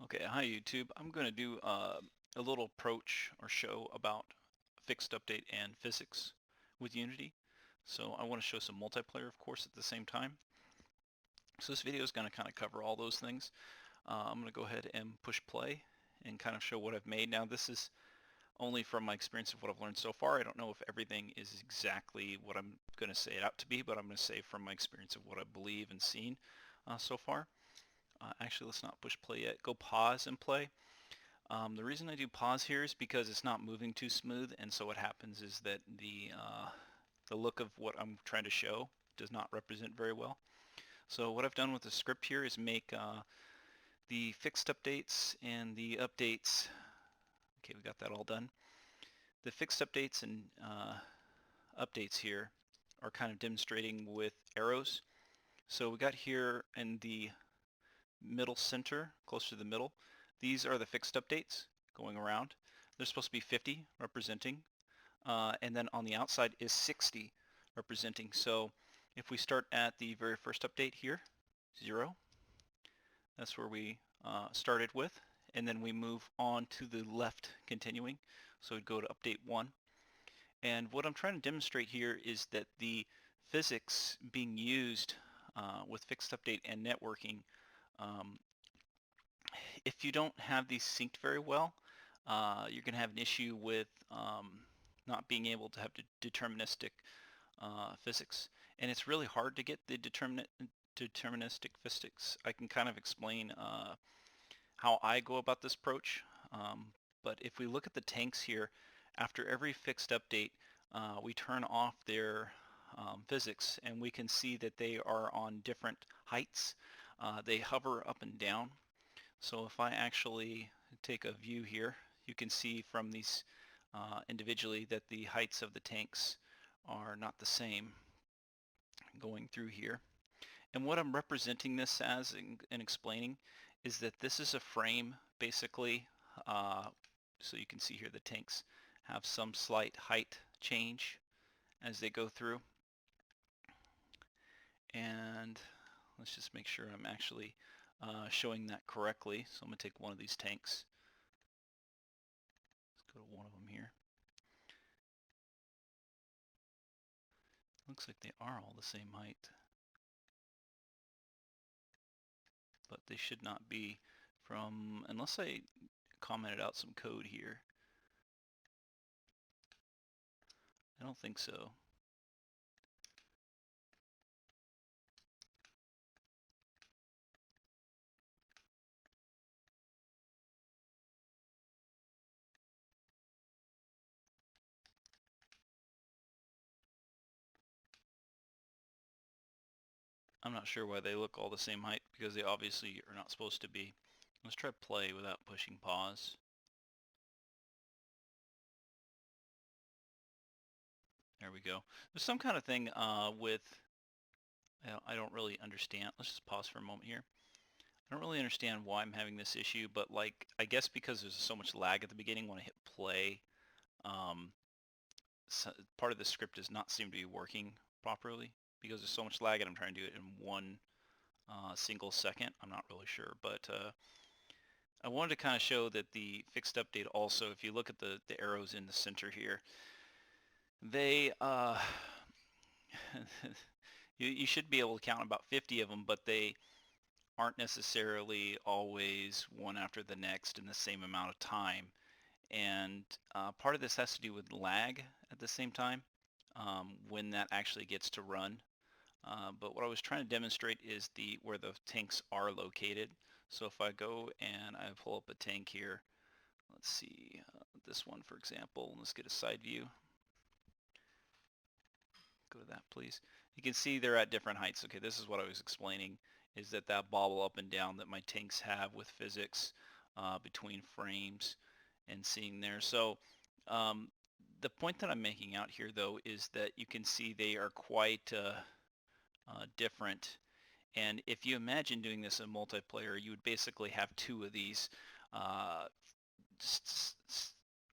Okay, hi YouTube. I'm going to do a little approach or show about fixed update and physics with Unity. So I want to show some multiplayer, of course, at the same time. So this video is going to kind of cover all those things. I'm going to go ahead and push play and kind of show what I've made. Now this is only from my experience of what I've learned so far. I don't know if everything is exactly what I'm going to say it out to be, but I'm going to say from my experience of what I believe and seen so far. Actually, let's not push play yet. Go pause and play. The reason I do pause here is because it's not moving too smooth, and so what happens is that the look of what I'm trying to show does not represent very well. So what I've done with the script here is make the fixed updates and the updates. Okay, we got that all done. The fixed updates and updates here are kind of demonstrating with arrows. So we got here in the middle center, close to the middle. These are the fixed updates going around. There's supposed to be 50 representing, and then on the outside is 60 representing. So if we start at the very first update here, 0, that's where we started with, and then we move on to the left continuing. So we'd go to update 1. And what I'm trying to demonstrate here is that the physics being used with fixed update and networking, um, if you don't have these synced very well, you're going to have an issue with not being able to have deterministic physics. And it's really hard to get the deterministic physics. I can kind of explain how I go about this approach. But if we look at the tanks here, after every fixed update, we turn off their physics, and we can see that they are on different heights. They hover up and down. So if I actually take a view here, you can see from these individually that the heights of the tanks are not the same going through here. And what I'm representing this as and explaining is that this is a frame basically. So you can see here the tanks have some slight height change as they go through. And let's just make sure I'm actually showing that correctly. So I'm going to take one of these tanks. Let's go to one of them here. Looks like they are all the same height, but they should not be from, unless I commented out some code here. I don't think so. I'm not sure why they look all the same height, because they obviously are not supposed to be. Let's try play without pushing pause. There we go. There's some kind of thing with, I don't really understand. Let's just pause for a moment here. I don't really understand why I'm having this issue, but like, I guess because there's so much lag at the beginning when I hit play, so part of the script does not seem to be working properly because there's so much lag and I'm trying to do it in one single second. I'm not really sure, but I wanted to kind of show that the fixed update also, if you look at the arrows in the center here, they, you should be able to count about 50 of them, but they aren't necessarily always one after the next in the same amount of time. And part of this has to do with lag at the same time when that actually gets to run. But what I was trying to demonstrate is where the tanks are located. So if I go and I pull up a tank here, let's see, this one for example, let's get a side view. Go to that please. You can see they're at different heights. Okay, this is what I was explaining, is that bobble up and down that my tanks have with physics between frames and seeing there. So the point that I'm making out here though is that you can see they are quite different. And if you imagine doing this in multiplayer, you would basically have two of these, uh,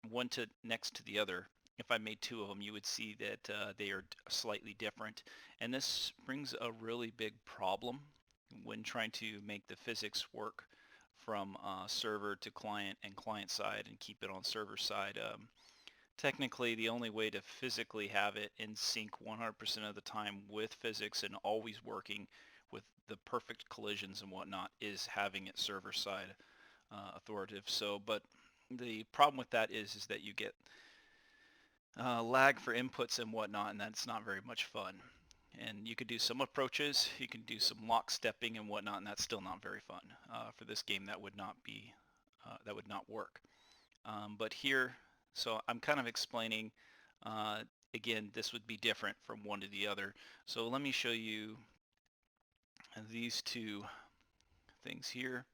one next to the other. If I made two of them, you would see that they are slightly different. And this brings a really big problem when trying to make the physics work from server to client and client side and keep it on server side. Technically, the only way to physically have it in sync 100% of the time with physics and always working with the perfect collisions and whatnot is having it server side authoritative. So, but the problem with that is that you get lag for inputs and whatnot, and that's not very much fun. And you could do some approaches, you can do some lock stepping and whatnot, and that's still not very fun. For this game, that would not be, that would not work. But here, so I'm kind of explaining, again, this would be different from one to the other. So let me show you these two things here.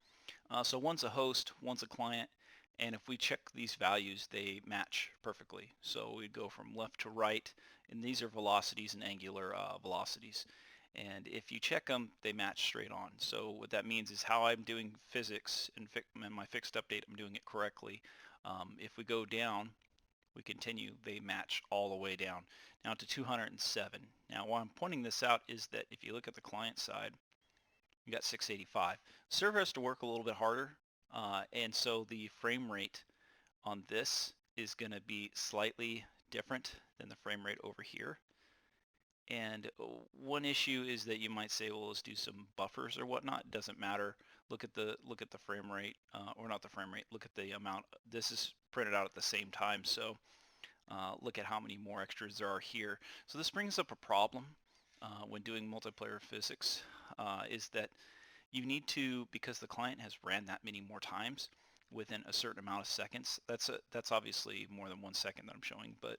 So one's a host, one's a client, and if we check these values, they match perfectly. So we'd go from left to right, and these are velocities and angular velocities. And if you check them, they match straight on. So what that means is how I'm doing physics in my fixed update, I'm doing it correctly. If we go down, we continue, they match all the way down. Now to 207. Now why I'm pointing this out is that if you look at the client side, you got 685. Server has to work a little bit harder, and so the frame rate on this is going to be slightly different than the frame rate over here. And one issue is that you might say, well, let's do some buffers or whatnot. It doesn't matter. Look at the frame rate, or not the frame rate. Look at the amount. This is printed out at the same time, so look at how many more extras there are here. So this brings up a problem when doing multiplayer physics, is that you need to, because the client has ran that many more times within a certain amount of seconds. That's obviously more than 1 second that I'm showing, but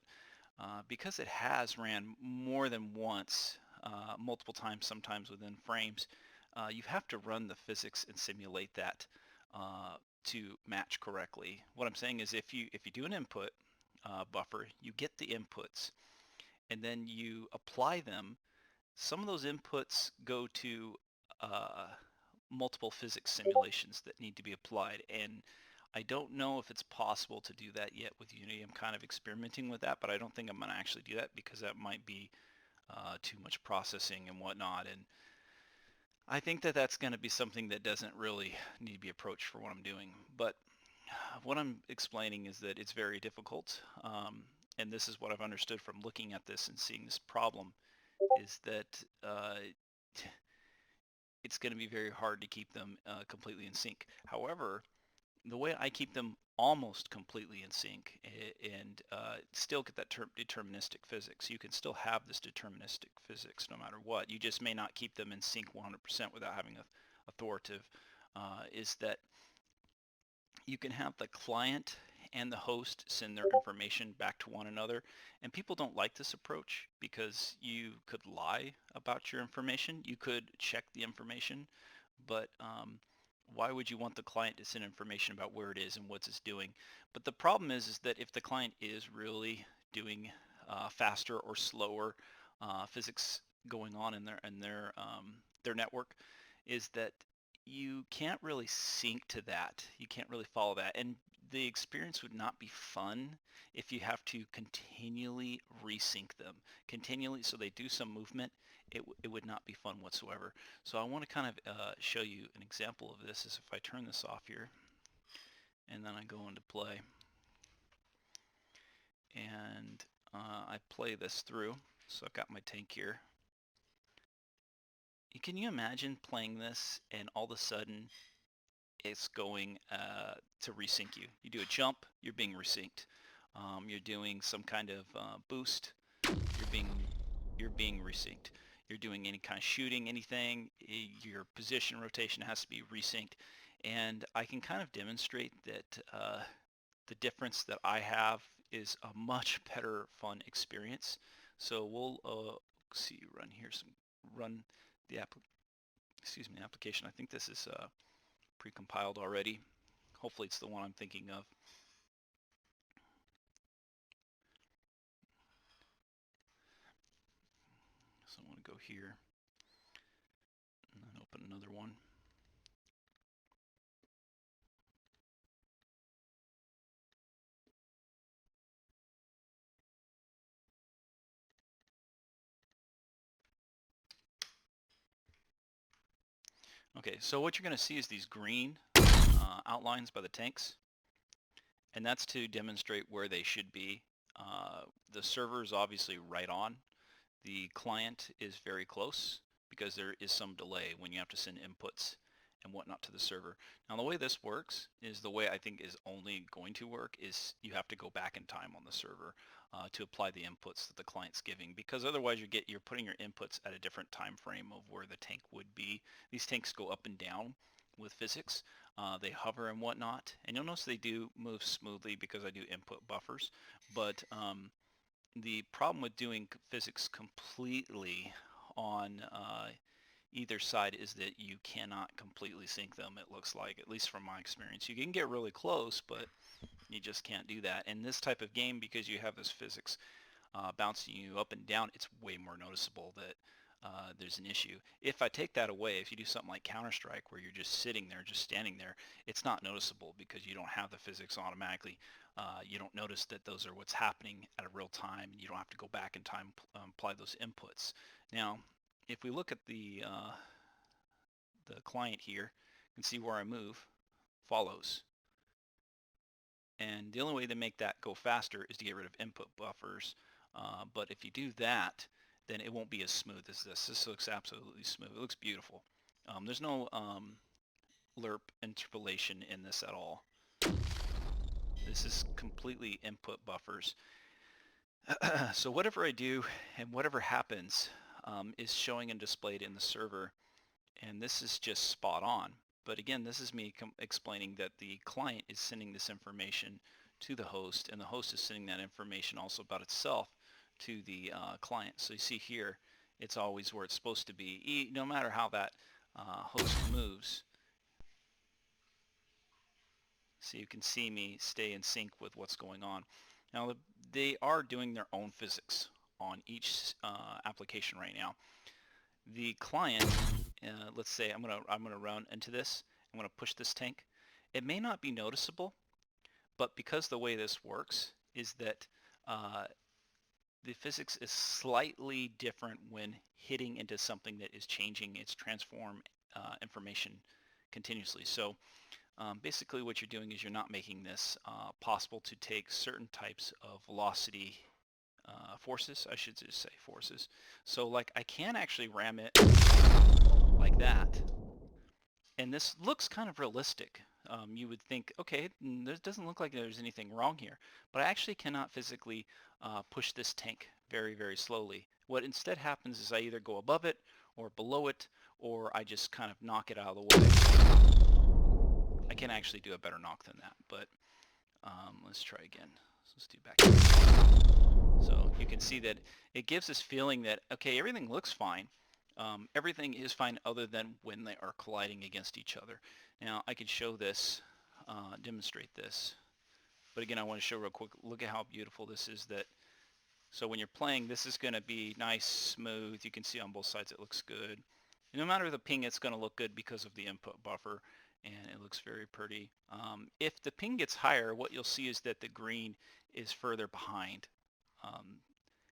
because it has ran more than once, multiple times, sometimes within frames, you have to run the physics and simulate that to match correctly. What I'm saying is if you do an input buffer, you get the inputs, and then you apply them. Some of those inputs go to multiple physics simulations that need to be applied, and I don't know if it's possible to do that yet with Unity. I'm kind of experimenting with that, but I don't think I'm going to actually do that because that might be too much processing and whatnot, and I think that that's going to be something that doesn't really need to be approached for what I'm doing. But what I'm explaining is that it's very difficult, and this is what I've understood from looking at this and seeing this problem, is that it's going to be very hard to keep them completely in sync. However, the way I keep them almost completely in sync and still get that deterministic physics, you can still have this deterministic physics no matter what. You just may not keep them in sync 100% without having a authoritative, is that you can have the client and the host send their information back to one another, and people don't like this approach because you could lie about your information. You could check the information, but why would you want the client to send information about where it is and what it's doing? But the problem is that if the client is really doing faster or slower physics going on in their network, is that you can't really sync to that. You can't really follow that, and the experience would not be fun if you have to continually resync them continually, so they do some movement. It would not be fun whatsoever. So I want to kind of show you an example of this is if I turn this off here and then I go into play and I play this through. So I've got my tank here. Can you imagine playing this and all of a sudden it's going to resync you? You do a jump, you're being resynced. You're doing some kind of boost, you're being resynced. You're doing any kind of shooting, anything, your position rotation has to be resynced. And I can kind of demonstrate that the difference that I have is a much better fun experience. So we'll see, run the application. I think this is pre-compiled already. Hopefully it's the one I'm thinking of. So I want to go here and then open another one. Okay, so what you're going to see is these green outlines by the tanks, and that's to demonstrate where they should be. The server is obviously right on. The client is very close because there is some delay when you have to send inputs and whatnot to the server. Now the way this works is the way I think is only going to work is you have to go back in time on the server to apply the inputs that the client's giving, because otherwise you're putting your inputs at a different time frame of where the tank would be. These tanks go up and down with physics. They hover and whatnot, and you'll notice they do move smoothly because I do input buffers, but the problem with doing physics completely on either side is that you cannot completely sync them, it looks like, at least from my experience. You can get really close, but you just can't do that. In this type of game, because you have this physics bouncing you up and down, it's way more noticeable that there's an issue. If I take that away, if you do something like Counter-Strike where you're just sitting there, just standing there, it's not noticeable because you don't have the physics automatically. You don't notice that those are what's happening at a real time, and you don't have to go back in time apply those inputs. Now, if we look at the client here, you can see where I move follows. And the only way to make that go faster is to get rid of input buffers. But if you do that, then it won't be as smooth as this. This looks absolutely smooth. It looks beautiful. There's no lerp interpolation in this at all. This is completely input buffers. So whatever I do and whatever happens is showing and displayed in the server, and this is just spot on. But again, this is me explaining that the client is sending this information to the host, and the host is sending that information also about itself to the client. So you see here, it's always where it's supposed to be, no matter how that host moves. So you can see me stay in sync with what's going on. Now they are doing their own physics on each application right now. The client, let's say I'm gonna run into this. I'm gonna push this tank. It may not be noticeable, but because the way this works is that the physics is slightly different when hitting into something that is changing its transform information continuously. So basically what you're doing is you're not making this possible to take certain types of velocity forces, I should just say forces. So like I can actually ram it like that, and this looks kind of realistic. You would think, okay, this doesn't look like there's anything wrong here, but I actually cannot physically push this tank very, very slowly. What instead happens is I either go above it or below it, or I just kind of knock it out of the way. I can actually do a better knock than that, but let's try again. So let's do back here. So you can see that it gives this feeling that, okay, everything looks fine. Everything is fine other than when they are colliding against each other. Now I can show this, demonstrate this, but again I want to show real quick, look at how beautiful this is. That so when you're playing, this is going to be nice, smooth. You can see on both sides it looks good. And no matter the ping, it's going to look good because of the input buffer, and it looks very pretty. If the ping gets higher, what you'll see is that the green is further behind.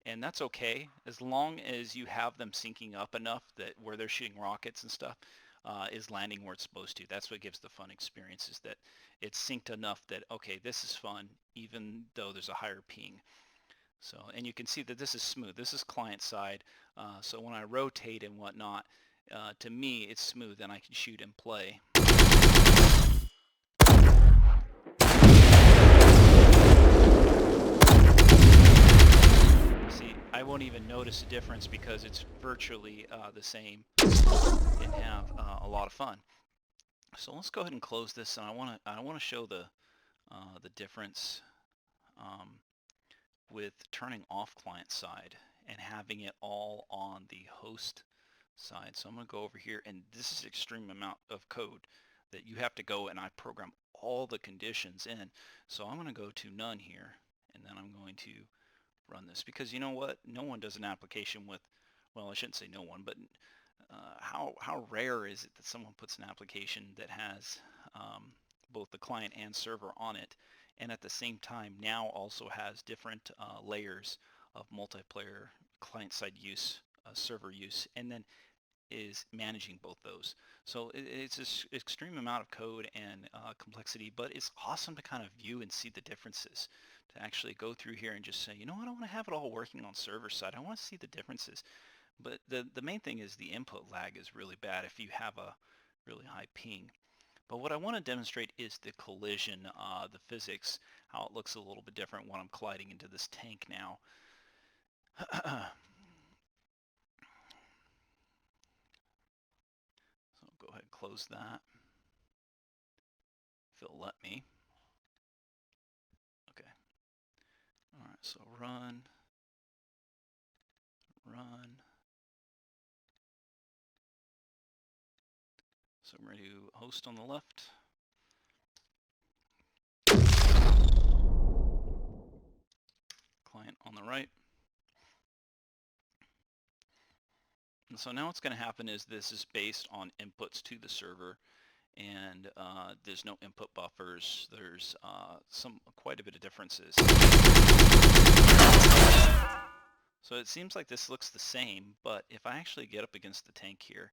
And that's okay as long as you have them syncing up enough that where they're shooting rockets and stuff is landing where it's supposed to. That's what gives the fun experience, is that it's synced enough that, okay, this is fun even though there's a higher ping. So, and you can see that this is smooth. This is client side. So when I rotate and whatnot, to me it's smooth and I can shoot and play. See, I won't even notice a difference because it's virtually the same, and have a lot of fun. So let's go ahead and close this, and I want to show the difference with turning off client side and having it all on the host side. So I'm going to go over here, and this is an extreme amount of code that you have to go, and I program all the conditions in. So I'm going to go to none here, and then I'm going to run this, because you know what? No one does an application with, well, I shouldn't say no one, but how rare is it that someone puts an application that has both the client and server on it, and at the same time now also has different layers of multiplayer client-side use, server use, and then is managing both those. So it's this extreme amount of code and complexity, but it's awesome to kind of view and see the differences, to actually go through here and just say, you know what, I want to have it all working on server side. I want to see the differences. But the main thing is the input lag is really bad if you have a really high ping. But what I want to demonstrate is the collision, the physics, how it looks a little bit different when I'm colliding into this tank now. So go ahead and close that. If it'll let me. Okay. All right, so run. So I'm ready to host on the left. Client on the right. And so now what's going to happen is this is based on inputs to the server, and there's no input buffers. There's quite a bit of differences. So it seems like this looks the same, but if I actually get up against the tank here,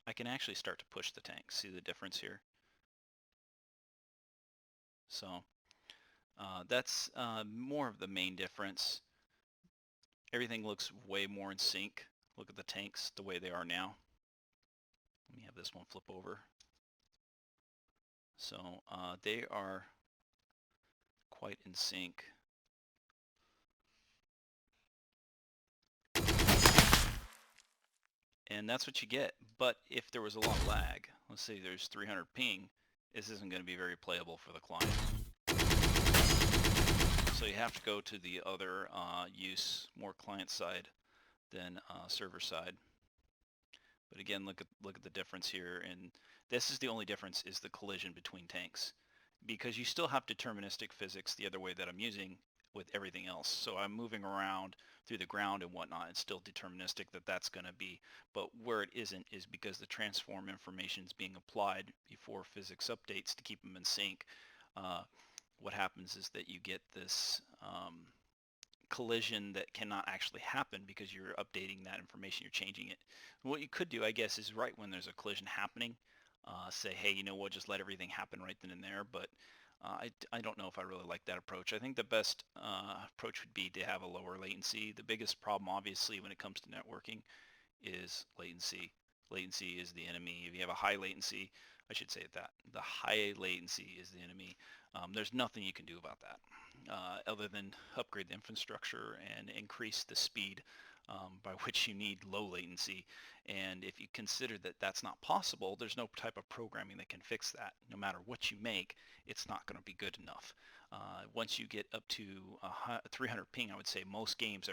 I can actually start to push the tank. See the difference here? So that's more of the main difference. Everything looks way more in sync. Look at the tanks the way they are now. Let me have this one flip over. So they are quite in sync. And that's what you get. But if there was a lot of lag, let's say there's 300 ping, this isn't going to be very playable for the client. So you have to go to the other use, more client side than server side. But again, look at the difference here, and this is the only difference, is the collision between tanks, because you still have deterministic physics the other way that I'm using with everything else. So I'm moving around through the ground and whatnot. It's still deterministic that's going to be, but where it isn't is because the transform information is being applied before physics updates to keep them in sync. What happens is that you get this collision that cannot actually happen because you're updating that information, you're changing it. What you could do, I guess, is right when there's a collision happening, say, hey, you know what, just let everything happen right then and there. But I don't know if I really like that approach. I think the best approach would be to have a lower latency. The biggest problem, obviously, when it comes to networking is latency. Latency is the enemy. If you have a high latency, I should say that, the high latency is the enemy. There's nothing you can do about that other than upgrade the infrastructure and increase the speed by which you need low latency. And if you consider that that's not possible, there's no type of programming that can fix that. No matter what you make, it's not going to be good enough. Once you get up to 300 ping, I would say most games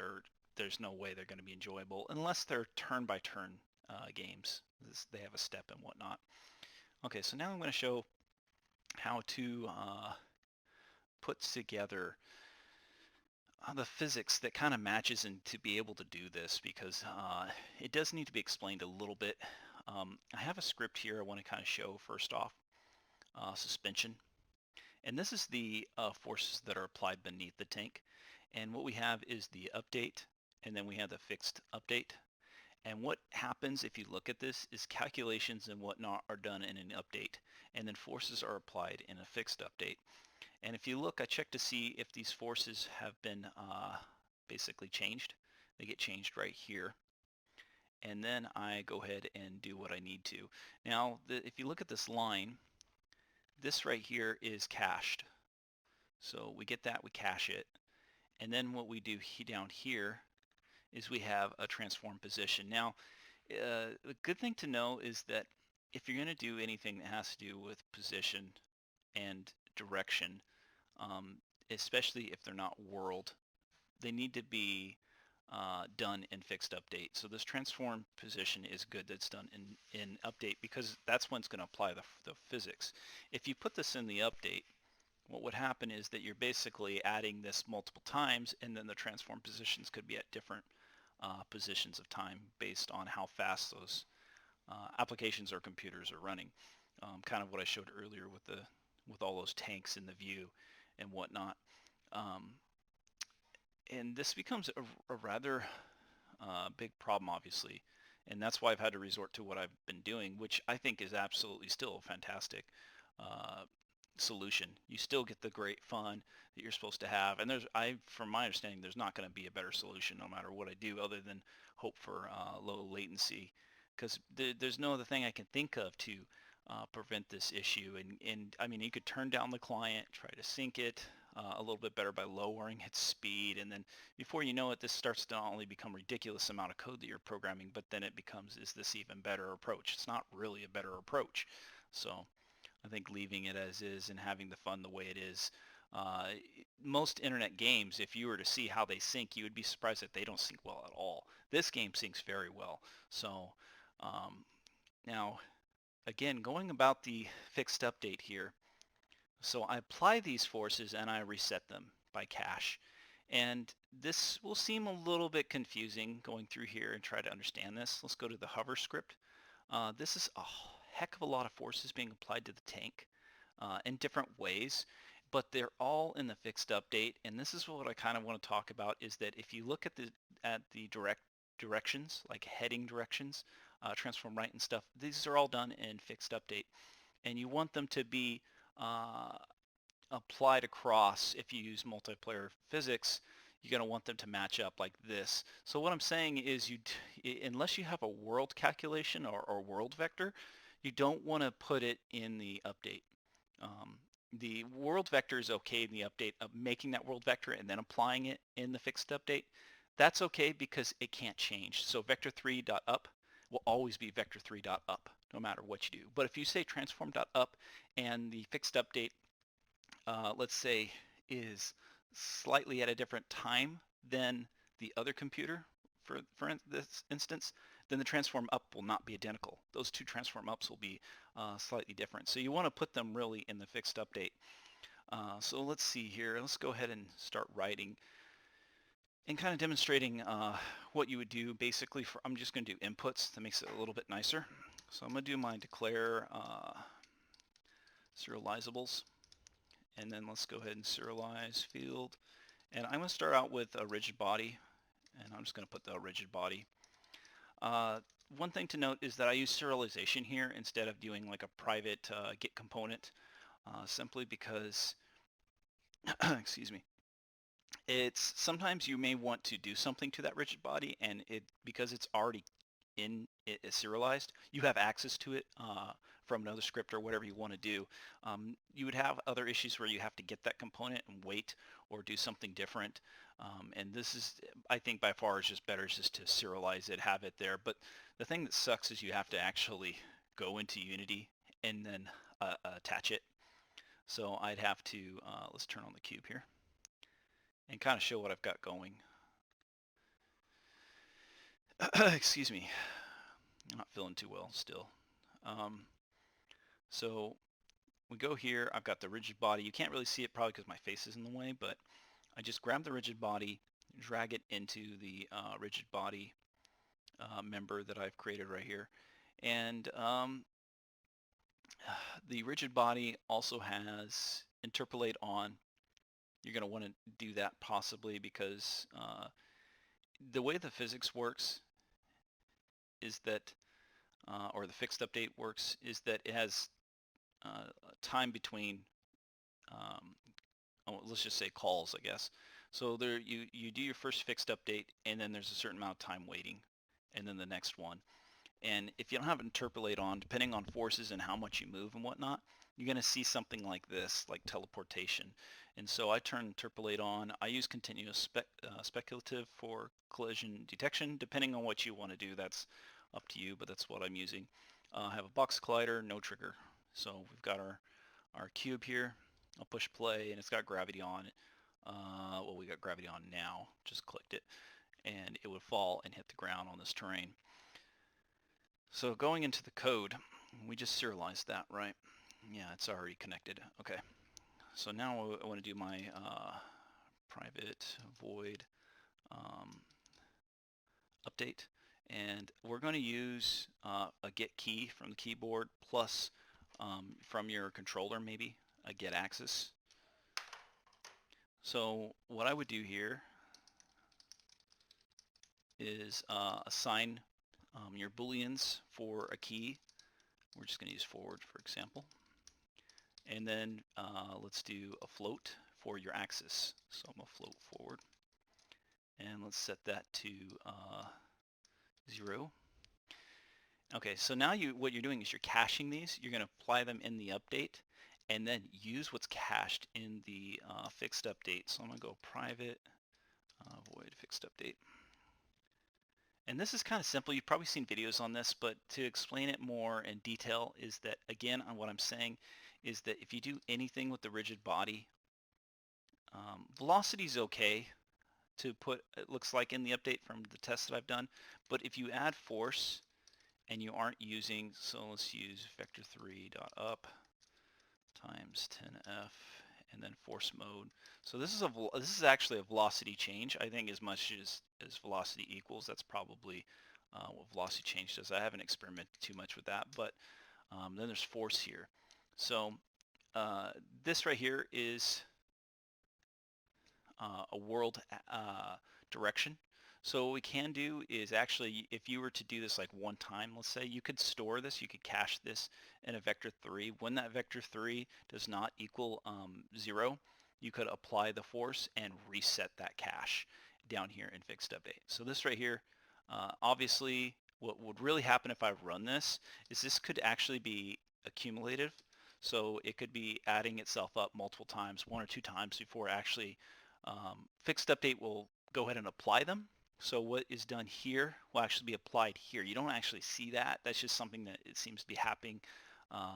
there's no way they're going to be enjoyable unless they're turn-by-turn games. They have a step and whatnot. Okay, so now I'm going to show how to put together the physics that kind of matches and to be able to do this, because it does need to be explained a little bit. I have a script here I want to kind of show first off. Suspension. And this is the forces that are applied beneath the tank. And what we have is the update, and then we have the fixed update. And what happens if you look at this is calculations and whatnot are done in an update, and then forces are applied in a fixed update. And if you look, I check to see if these forces have been basically changed. They get changed right here. And then I go ahead and do what I need to. Now, if you look at this line, this right here is cached. So we get that, we cache it. And then what we do down here is we have a transform position. Now, the good thing to know is that if you're going to do anything that has to do with position and direction, especially if they're not world, they need to be done in fixed update. So this transform position is good that's done in update, because that's when it's going to apply the physics. If you put this in the update, what would happen is that you're basically adding this multiple times, and then the transform positions could be at different positions of time based on how fast those applications or computers are running. Kind of what I showed earlier with all those tanks in the view and whatnot. And this becomes a rather big problem, obviously, And that's why I've had to resort to what I've been doing, which I think is absolutely still a fantastic uh, solution. You still get the great fun that you're supposed to have. And from my understanding, there's not going to be a better solution no matter what I do other than hope for low latency. Because there's no other thing I can think of to prevent this issue. And I mean, you could turn down the client, try to sync it a little bit better by lowering its speed, and then before you know it, this starts to not only become ridiculous amount of code that you're programming, but then it becomes, is this even better approach? It's not really a better approach. So I think leaving it as is and having the fun the way it is. Uh, Most internet games, if you were to see how they sync, you would be surprised that they don't sync well at all. This game syncs very well. So now, again, going about the fixed update here. So I apply these forces and I reset them by cache. And this will seem a little bit confusing going through here and try to understand this. Let's go to the hover script. This is a heck of a lot of forces being applied to the tank in different ways, but they're all in the fixed update. And this is what I kind of want to talk about, is that if you look at the directions, like heading directions, transform right and stuff, these are all done in fixed update. And you want them to be uh, applied across. If you use multiplayer physics, you're going to want them to match up like this. So what I'm saying is, unless you have a world calculation or world vector, you don't want to put it in the update. The world vector is okay in the update of making that world vector and then applying it in the fixed update. That's okay because it can't change. So vector3.up will always be vector3.up no matter what you do. But if you say transform.up and the fixed update, let's say, is slightly at a different time than the other computer, for this instance, then the transform up will not be identical. Those two transform ups will be slightly different. So you want to put them really in the fixed update. So let's see here. Let's go ahead and start writing and kind of demonstrating what you would do basically. I'm just going to do inputs. That makes it a little bit nicer. So I'm going to do my declare serializables. And then let's go ahead and serialize field. And I'm going to start out with a rigid body, and I'm just going to put the rigid body. One thing to note is that I use serialization here instead of doing like a private get component, simply because, excuse me, it's sometimes you may want to do something to that rigid body, and because it's already serialized, you have access to it from another script or whatever you want to do. You would have other issues where you have to get that component and wait or do something different. And this is, I think by far is just better just to serialize it, have it there. But the thing that sucks is you have to actually go into Unity and then attach it. So I'd have to, let's turn on the cube here and kind of show what I've got going. Excuse me, I'm not feeling too well still. So we go here, I've got the rigid body. You can't really see it probably because my face is in the way, but I just grab the rigid body, drag it into the rigid body member that I've created right here. And the rigid body also has interpolate on. You're going to want to do that possibly because the way the physics works is that, or the fixed update works, is that it has time between, let's just say calls, I guess. So there, you do your first fixed update, and then there's a certain amount of time waiting, and then the next one. And if you don't have interpolate on, depending on forces and how much you move and whatnot, you're going to see something like this, like teleportation. And so I turn interpolate on. I use continuous speculative for collision detection. Depending on what you want to do, that's up to you, but that's what I'm using. I have a box collider, no trigger. So we've got our cube here. I'll push play, and it's got gravity on it. Well, we got gravity on now. Just clicked it, and it would fall and hit the ground on this terrain. So going into the code, we just serialized that, right? Yeah, it's already connected. Okay. So now I want to do my private void update. And we're going to use a get key from the keyboard plus from your controller, maybe a get access. So what I would do here is assign your booleans for a key. We're just going to use forward, for example. And then let's do a float for your axis. So I'm going to float forward. And let's set that to 0. Okay, so now what you're doing is you're caching these. You're going to apply them in the update and then use what's cached in the fixed update. So I'm going to go private void fixed update. And this is kind of simple. You've probably seen videos on this, but to explain it more in detail is that, again, on what I'm saying is that if you do anything with the rigid body, velocity is okay to put, it looks like in the update from the tests that I've done, but if you add force and you aren't using, so let's use vector3.up times 10f and then force mode. So this is actually a velocity change, I think, as much as velocity equals. That's probably what velocity change does. I haven't experimented too much with that, but then there's force here. So this right here is a world direction. So what we can do is actually, if you were to do this like one time, let's say, you could store this, you could cache this in a vector3. When that vector3 does not equal 0, you could apply the force and reset that cache down here in fixed update. So this right here, obviously, what would really happen if I run this is this could actually be accumulative. So it could be adding itself up multiple times, 1 or 2 times before actually fixed update will go ahead and apply them. So what is done here will actually be applied here. You don't actually see that. That's just something that it seems to be happening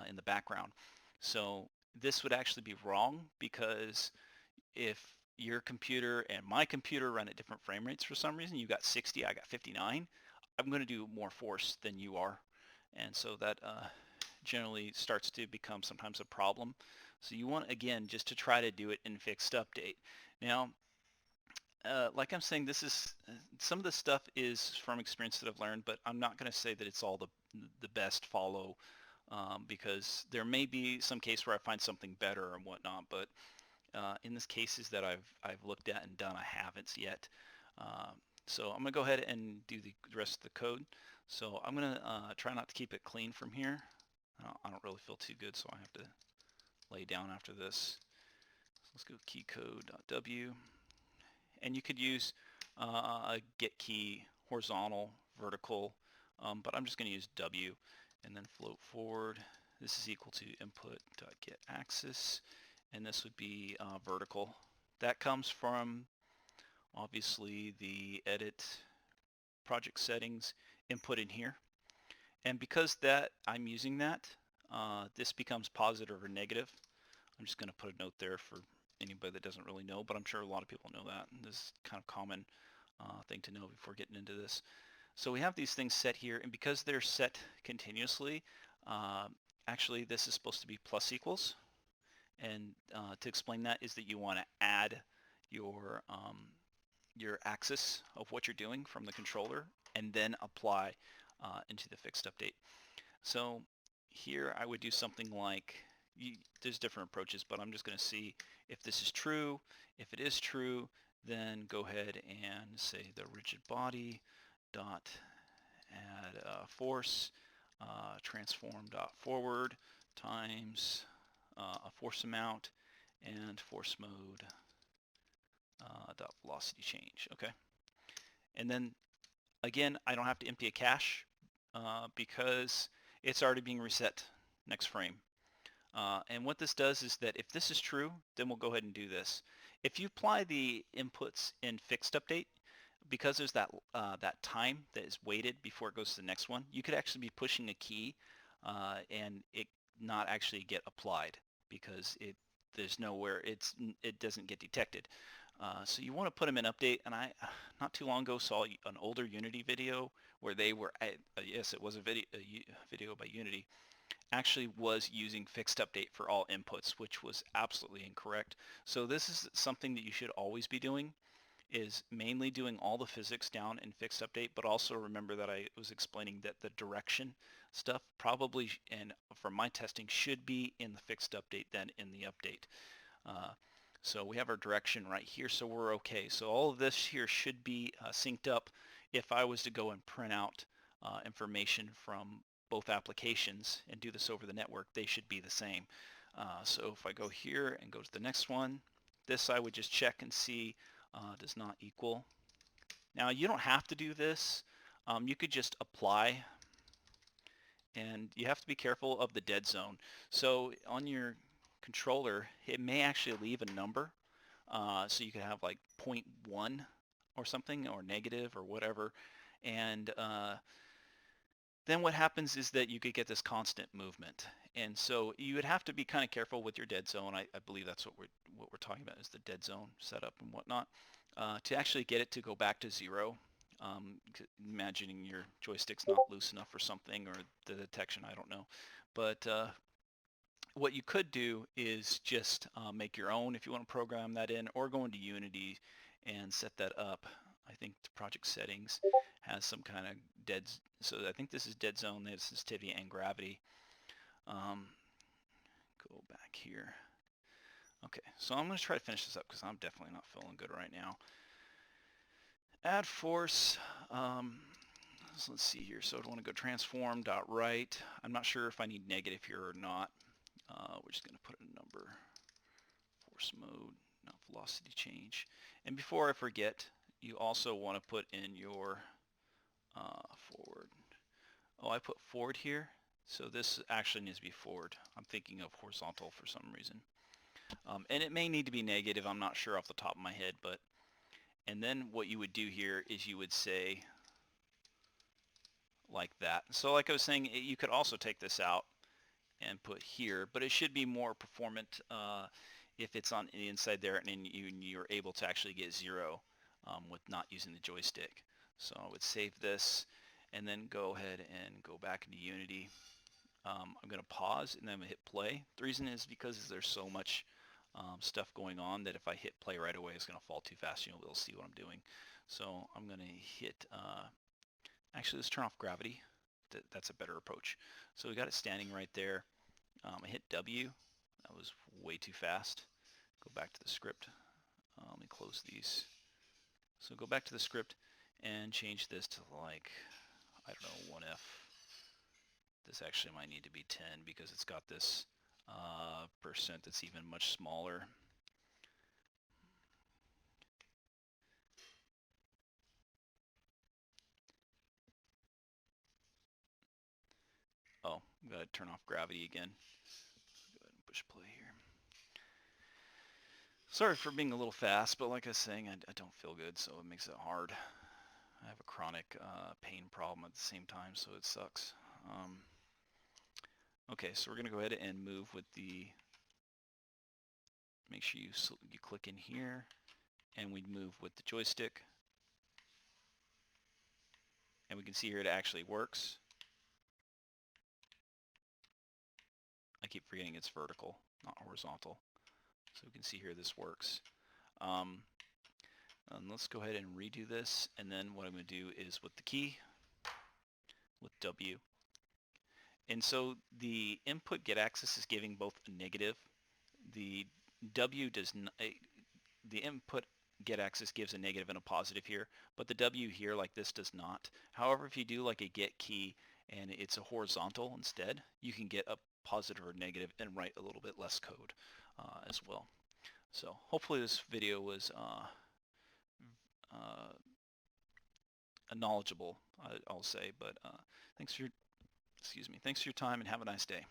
in the background. So this would actually be wrong, because if your computer and my computer run at different frame rates for some reason, you got 60, I got 59, I'm going to do more force than you are. And so that generally starts to become sometimes a problem. So you want, again, just to try to do it in fixed update. Now, like I'm saying, this is some of the stuff is from experience that I've learned, but I'm not going to say that it's all the best follow, because there may be some case where I find something better and whatnot. But in this cases that I've looked at and done, I haven't yet. So I'm going to go ahead and do the rest of the code. So I'm going to try not to keep it clean from here. I don't really feel too good, so I have to lay down after this. So let's go keycode.w. And you could use a get key horizontal, vertical, but I'm just going to use W and then float forward. This is equal to input.get axis, and this would be vertical. That comes from obviously the edit project settings input in here. And because that I'm using that, this becomes positive or negative. I'm just going to put a note there for anybody that doesn't really know, but I'm sure a lot of people know that. And this is kind of common thing to know before getting into this. So we have these things set here, and because they're set continuously, actually this is supposed to be plus equals. And to explain that is that you want to add your axis of what you're doing from the controller and then apply into the fixed update. So here I would do something like, there's different approaches, but I'm just going to see if this is true. If it is true, then go ahead and say the rigid body dot add force transform dot forward times a force amount and force mode dot velocity change. Okay, and then again, I don't have to empty a cache because it's already being reset next frame. And what this does is that if this is true, then we'll go ahead and do this. If you apply the inputs in fixed update, because there's that time that is waited before it goes to the next one, you could actually be pushing a key and it not actually get applied because there's nowhere, it doesn't get detected. So you want to put them in update, and I not too long ago saw an older Unity video where they were, yes, it was a video by Unity, actually was using fixed update for all inputs, which was absolutely incorrect. So this is something that you should always be doing, is mainly doing all the physics down in fixed update, but also remember that I was explaining that the direction stuff probably, and from my testing, should be in the fixed update than in the update. So we have our direction right here, so we're okay. So all of this here should be synced up if I was to go and print out information from both applications and do this over the network, they should be the same. So if I go here and go to the next one, this I would just check and see does not equal. Now you don't have to do this. You could just apply, and you have to be careful of the dead zone. So on your controller, it may actually leave a number. So you could have like 0.1 or something, or negative or whatever. And then what happens is that you could get this constant movement. And so you would have to be kind of careful with your dead zone. I believe that's what we're talking about, is the dead zone setup and whatnot. To actually get it to go back to 0, imagining your joystick's not loose enough or something, or the detection, I don't know. But what you could do is just make your own if you want to program that in, or go into Unity and set that up. I think the project settings has some kind of dead, so I think this is dead zone, there's sensitivity and gravity. Go back here. Okay, so I'm going to try to finish this up because I'm definitely not feeling good right now. Add force. So let's see here. So I want to go transform dot right. I'm not sure if I need negative here or not. We're just going to put a number. Force mode, not velocity change. And before I forget, you also want to put in your forward. Oh, I put forward here. So this actually needs to be forward. I'm thinking of horizontal for some reason. And it may need to be negative. I'm not sure off the top of my head, but and then what you would do here is you would say like that. So like I was saying, you could also take this out and put here, but it should be more performant if it's on the inside there and you're able to actually get 0 with not using the joystick. So I would save this and then go ahead and go back into Unity. I'm going to pause and then I'm going to hit play. The reason is because there's so much stuff going on that if I hit play right away, it's going to fall too fast. You'll be able to see what I'm doing. So I'm going to hit, actually let's turn off gravity. That's a better approach. So we got it standing right there. I hit W. That was way too fast. Go back to the script. Let me close these. So go back to the script and change this to like, I don't know, 1F. This actually might need to be 10 because it's got this percent that's even much smaller. Oh, I'm going to turn off gravity again. Go ahead and push play here. Sorry for being a little fast, but like I was saying, I don't feel good, so it makes it hard. I have a chronic pain problem at the same time, so it sucks. Okay, so we're going to go ahead and move with the, make sure you click in here, and we move with the joystick. And we can see here it actually works. I keep forgetting it's vertical, not horizontal. So we can see here this works. And let's go ahead and redo this, and then what I'm going to do is with the key, with W. And so the input get access is giving both a negative. The W does not, the input get access gives a negative and a positive here, but the W here like this does not. However, if you do like a get key and it's a horizontal instead, you can get a positive or negative and write a little bit less code as well. So hopefully this video was knowledgeable, I'll say, but thanks for your time and have a nice day.